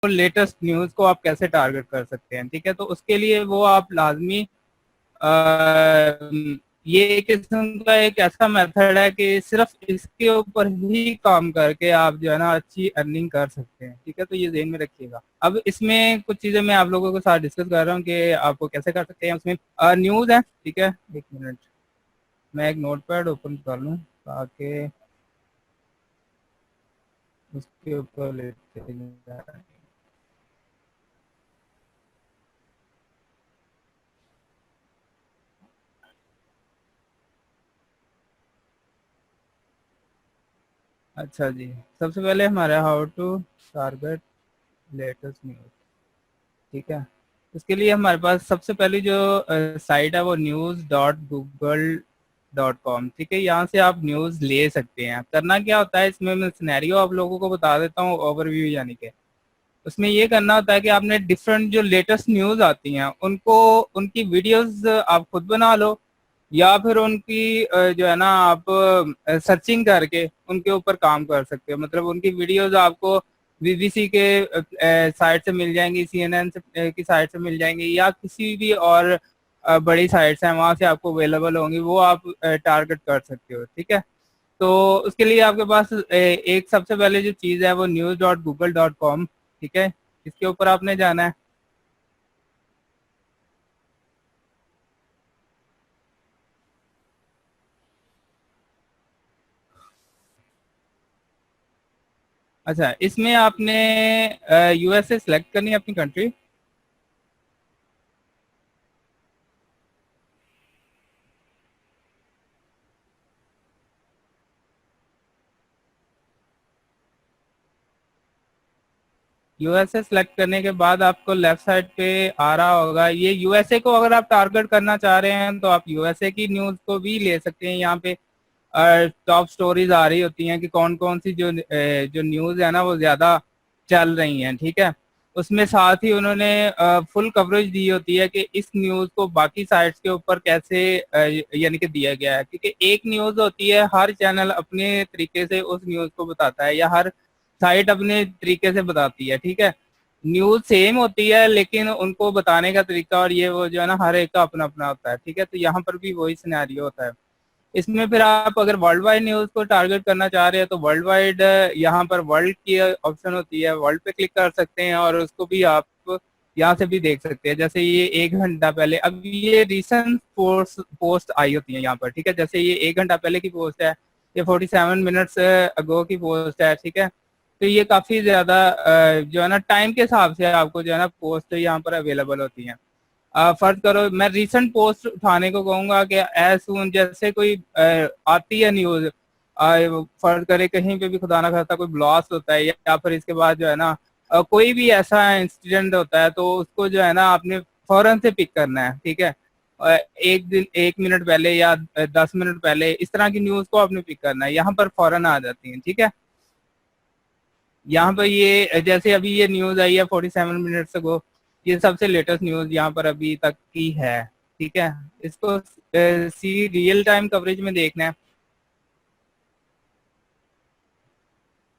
Latest news को आप कैसे टारगेट कर सकते हैं, ठीक है। तो उसके लिए वो आप लाजमी ये एक किस्म का एक ऐसा मेथड है कि सिर्फ इसके ऊपर ही काम करके आप जो है ना अच्छी अर्निंग कर सकते हैं, ठीक है। तो ये ध्यान में रखिएगा। अब इसमें कुछ चीज़ें मैं आप लोगों के साथ डिस्कस कर रहा हूँ कि आपको कैसे कर सकते हैं। उसमें न्यूज़ है, ठीक है। एक मिनट, मैं एक नोट पैड ओपन कर लूँ ताकि उसके ऊपर लेते जाएं। अच्छा जी, सबसे पहले हमारा how to target latest news, ठीक है। उसके लिए हमारे पास सबसे पहली जो साइट है वो news.google.com, ठीक है। यहाँ से आप न्यूज़ ले सकते हैं। करना क्या होता है इसमें, मैं सिनेरियो आप लोगों को बता देता हूँ, ओवरव्यू यानी कि उसमें ये करना होता है कि आपने डिफरेंट जो लेटेस्ट न्यूज़ आती हैं उनको, उनकी वीडियोस आप खुद बना लो, या फिर उनकी जो है ना आप सर्चिंग करके उनके ऊपर काम कर सकते हो। मतलब उनकी वीडियोस आपको बीबीसी के साइट से मिल जाएंगी, सीएनएन की साइट से मिल जाएंगी, या किसी भी और बड़ी साइट्स हैं वहाँ से आपको अवेलेबल होंगी, वो आप टारगेट कर सकते हो, ठीक है। तो उसके लिए आपके पास एक सबसे पहले जो चीज़ है वो news.google.com, ठीक है। इसके ऊपर आपने जाना है। अच्छा, इसमें आपने यूएसए सेलेक्ट करनी है अपनी कंट्री। यूएसए सेलेक्ट करने के बाद आपको लेफ्ट साइड पे आ रहा होगा ये यूएसए को। अगर आप टारगेट करना चाह रहे हैं तो आप यूएसए की न्यूज़ को भी ले सकते हैं। यहाँ पे टॉप स्टोरीज आ रही होती हैं कि कौन कौन सी जो न्यूज़ है ना वो ज़्यादा चल रही हैं, ठीक है। उसमें साथ ही उन्होंने फुल कवरेज दी होती है कि इस न्यूज़ को बाकी साइट्स के ऊपर कैसे यानी कि दिया गया है, क्योंकि एक न्यूज़ होती है, हर चैनल अपने तरीके से उस न्यूज़ को बताता है या हर साइट अपने तरीके से बताती है, ठीक है। न्यूज़ सेम होती है लेकिन उनको बताने का तरीका और ये वो जो है ना हर एक का अपना अपना होता है, ठीक है। तो यहाँ पर भी वही सिनेरियो होता है। इसमें फिर आप अगर वर्ल्ड वाइड न्यूज़ को टारगेट करना चाह रहे हैं तो वर्ल्ड वाइड यहाँ पर वर्ल्ड की ऑप्शन होती है, वर्ल्ड पे क्लिक कर सकते हैं और उसको भी आप यहाँ से भी देख सकते हैं। जैसे ये 1 घंटा पहले, अब ये रिसेंट पोस्ट आई होती है यहाँ पर, ठीक है। जैसे ये 1 घंटा पहले की पोस्ट है, ये 47 मिनट्स अगो की पोस्ट है, ठीक है। तो ये काफ़ी ज़्यादा जो है ना टाइम के हिसाब से आपको जो है ना पोस्ट यहाँ पर अवेलेबल होती हैं। फर्ज करो मैं रीसेंट पोस्ट उठाने को कहूंगा कि एज सुन जैसे कोई आती है न्यूज, फर्ज करे कहीं पे भी खुदा ना खास्ता कोई ब्लास्ट होता है या फिर इसके बाद जो है ना कोई भी ऐसा इंसिडेंट होता है तो उसको जो है ना आपने फौरन से पिक करना है, ठीक है। एक दिन 1 मिनट पहले या 10 मिनट पहले इस तरह की न्यूज को आपने पिक करना है, यहाँ पर फौरन आ जाती है, ठीक है। यहाँ पर ये जैसे अभी ये न्यूज आई है 47 मिनट्स अगो, ये सबसे लेटेस्ट न्यूज यहाँ पर अभी तक की है, ठीक है। इसको सी रियल टाइम कवरेज में देखना है,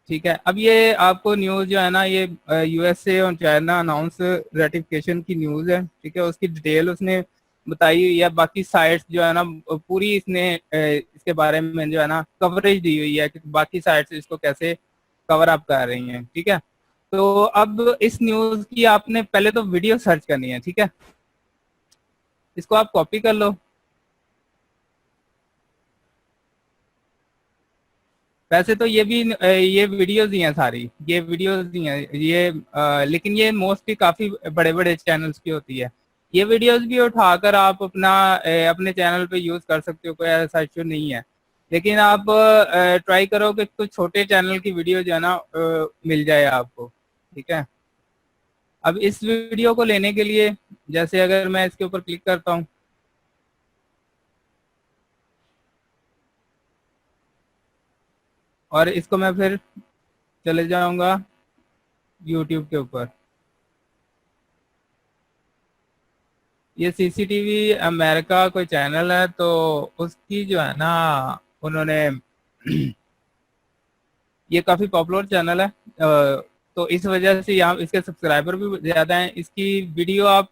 ठीक है। अब ये आपको न्यूज जो है ना ये यूएसए और चाइना अनाउंस रेटिफिकेशन की न्यूज है, ठीक है। उसकी डिटेल उसने बताई हुई है, बाकी साइट्स जो है ना पूरी इसने इसके बारे में जो है ना कवरेज दी हुई है कि बाकी साइट्स इसको कैसे कवर अप कर रही हैं, ठीक है। तो अब इस न्यूज की आपने पहले तो वीडियो सर्च करनी है, ठीक है। इसको आप कॉपी कर लो। वैसे तो ये भी ये वीडियोस ही हैं सारी, ये वीडियोस ही हैं ये लेकिन ये मोस्टली काफी बड़े बड़े चैनल्स की होती है। ये वीडियोस भी उठाकर आप अपना अपने चैनल पे यूज कर सकते हो, कोई ऐसा इशू नहीं है। लेकिन आप ट्राई करो कि कुछ छोटे चैनल की वीडियो जो है ना मिल जाए आपको, ठीक है। अब इस वीडियो को लेने के लिए जैसे अगर मैं इसके ऊपर क्लिक करता हूँ और इसको मैं फिर चले जाऊंगा यूट्यूब के ऊपर, ये सीसीटीवी अमेरिका कोई चैनल है तो उसकी जो है ना उन्होंने ये काफी पॉपुलर चैनल है। तो इस वजह से यहाँ इसके सब्सक्राइबर भी ज़्यादा हैं। इसकी वीडियो आप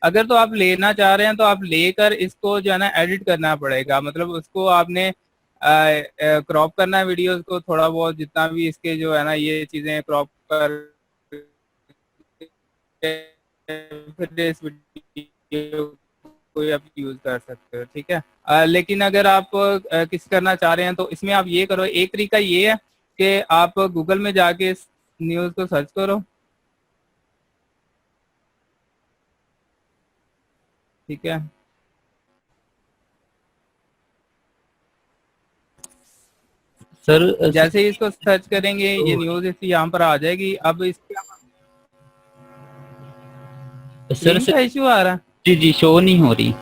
अगर तो आप लेना चाह रहे हैं तो आप लेकर इसको जो है ना एडिट करना पड़ेगा, मतलब उसको आपने क्रॉप करना है वीडियोस को थोड़ा बहुत, जितना भी इसके जो है ना ये चीज़ें क्रॉप कर फिर इस वीडियो को आप यूज कर सकते हो, ठीक है। लेकिन अगर आप किस करना चाह रहे हैं तो इसमें आप ये करो, एक तरीका ये है कि आप गूगल में जाके इस न्यूज को सर्च करो, ठीक है। सर जैसे ही इसको सर्च करेंगे ये न्यूज इसकी यहाँ पर आ जाएगी। अब इसका सर लिंक का इश्यू आ रहा है, जी जी शो नहीं हो रही।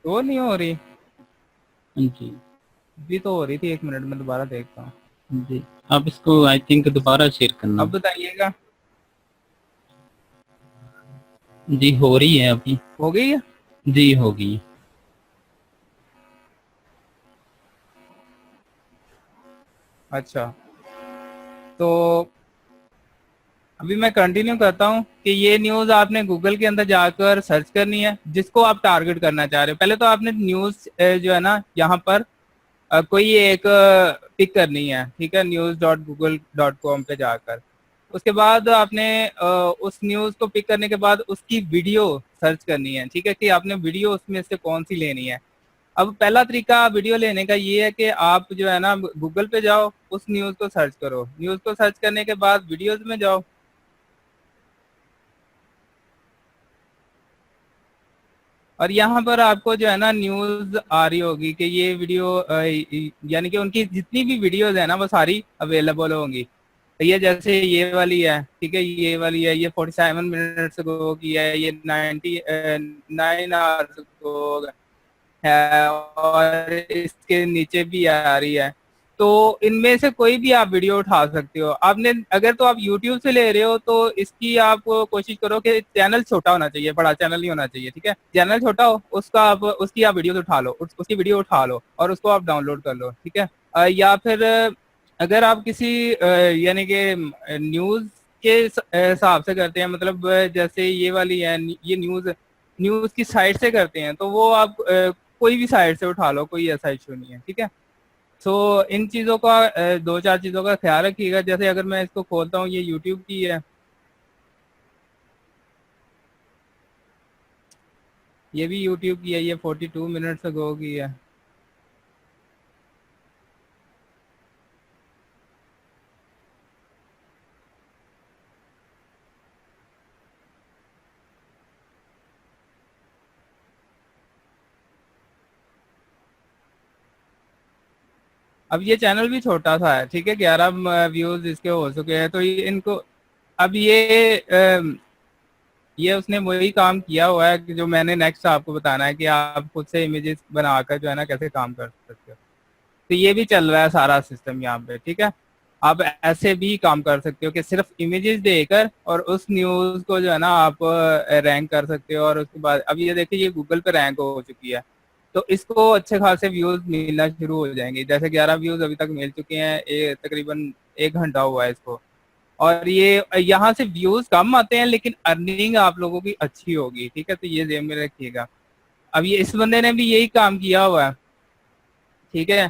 तो नहीं हो रही, जी भी तो हो रही थी, 1 मिनट में दोबारा देखता हूँ। जी, आप इसको आई थिंक दोबारा शेयर करना। अब बताइएगा, जी हो रही है अभी। हो गई है? जी होगी। अच्छा, तो अभी मैं कंटिन्यू करता हूँ कि ये न्यूज आपने गूगल के अंदर जाकर सर्च करनी है जिसको आप टारगेट करना चाह रहे हो। पहले तो आपने न्यूज जो है ना यहाँ पर कोई एक पिक करनी है, ठीक है, news.google.com पे जाकर। उसके बाद आपने उस न्यूज को पिक करने के बाद उसकी वीडियो सर्च करनी है, ठीक है, कि आपने वीडियो उसमें से कौन सी लेनी है। अब पहला तरीका वीडियो लेने का ये है कि आप जो है ना गूगल पे जाओ, उस न्यूज को सर्च करो, न्यूज को सर्च करने के बाद वीडियोज में जाओ, और यहाँ पर आपको जो है ना न्यूज आ रही होगी कि ये वीडियो यानी कि उनकी जितनी भी वीडियोज है ना वो सारी अवेलेबल होंगी। तो ये जैसे ये वाली है, ठीक है, ये वाली है, ये 47 मिनट्स गो की है, ये 99 आवर्स गो है, और इसके नीचे भी आ रही है। तो इनमें से कोई भी आप वीडियो उठा सकते हो। आपने अगर तो आप YouTube से ले रहे हो तो इसकी आप कोशिश करो कि चैनल छोटा होना चाहिए, बड़ा चैनल नहीं होना चाहिए, ठीक है। चैनल छोटा हो उसका आप उसकी आप वीडियो उठा लो, उसकी वीडियो उठा लो और उसको आप डाउनलोड कर लो, ठीक है। या फिर अगर आप किसी यानी कि न्यूज के हिसाब से करते हैं, मतलब जैसे ये वाली है, ये न्यूज न्यूज की साइट से करते हैं, तो वो आप कोई भी साइट से उठा लो, कोई ऐसा इशू नहीं है, ठीक है। सो इन चीज़ों का 2-4 चीज़ों का ख्याल रखिएगा। जैसे अगर मैं इसको खोलता हूँ, ये यूट्यूब की है, ये भी यूट्यूब की है, ये 42 मिनट्स अगो की है। अब ये चैनल भी छोटा सा है, ठीक है, 11 व्यूज इसके हो चुके हैं। तो इनको अब ये उसने वही काम किया हुआ है कि जो मैंने नेक्स्ट आपको बताना है कि आप खुद से इमेजेस बनाकर जो है ना कैसे काम कर सकते हो। तो ये भी चल रहा है सारा सिस्टम यहाँ पे, ठीक है। आप ऐसे भी काम कर सकते हो कि सिर्फ इमेजेस देकर और उस न्यूज को जो है ना आप रैंक कर सकते हो। और उसके बाद अब ये देखिए ये गूगल पे रैंक हो चुकी है, तो इसको अच्छे खासे व्यूज मिलना शुरू हो जाएंगे। जैसे 11 व्यूज अभी तक मिल चुके हैं, तकरीबन 1 घंटा हुआ है इसको। और ये यहाँ से व्यूज कम आते हैं लेकिन अर्निंग आप लोगों की अच्छी होगी, ठीक है, तो ये ध्यान में रखिएगा। अब ये इस बंदे ने भी यही काम किया हुआ है, ठीक है,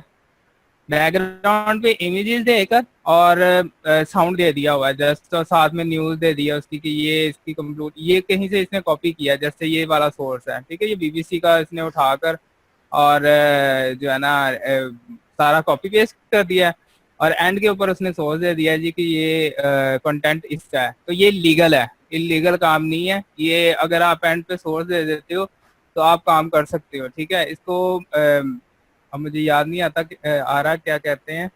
बैकग्राउंड पे इमेजेस देकर और साउंड दे दिया हुआ है जस्ट, और साथ में न्यूज दे दिया उसकी कि ये इसकी कंक्लूड, ये कहीं से इसने कॉपी किया, जैसे ये वाला सोर्स है, ठीक है, ये बीबीसी का इसने उठाकर और जो है ना सारा कॉपी पेस्ट कर दिया है, और एंड के ऊपर उसने सोर्स दे दिया है जी कि ये कंटेंट इसका है। तो ये लीगल है, इलीगल काम नहीं है ये। अगर आप एंड पे सोर्स दे देते हो तो आप काम कर सकते हो, ठीक है। इसको अब मुझे याद नहीं आता आ रहा क्या कहते हैं।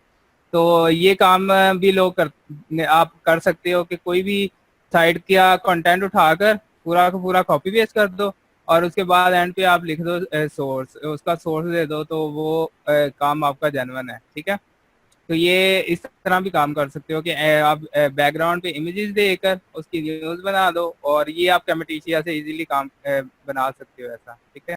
तो ये काम भी लोग आप कर सकते हो कि कोई भी साइट का कंटेंट उठाकर पूरा का पूरा कॉपी पेस्ट कर दो और उसके बाद एंड पे आप लिख दो सोर्स, उसका सोर्स दे दो, तो वो काम आपका जेन्युइन है, ठीक है। तो ये इस तरह भी काम कर सकते हो कि आप बैकग्राउंड पे इमेजेस देकर उसकी न्यूज बना दो, और ये आप कैमेटिशिया से इजीली काम बना सकते हो ऐसा, ठीक है।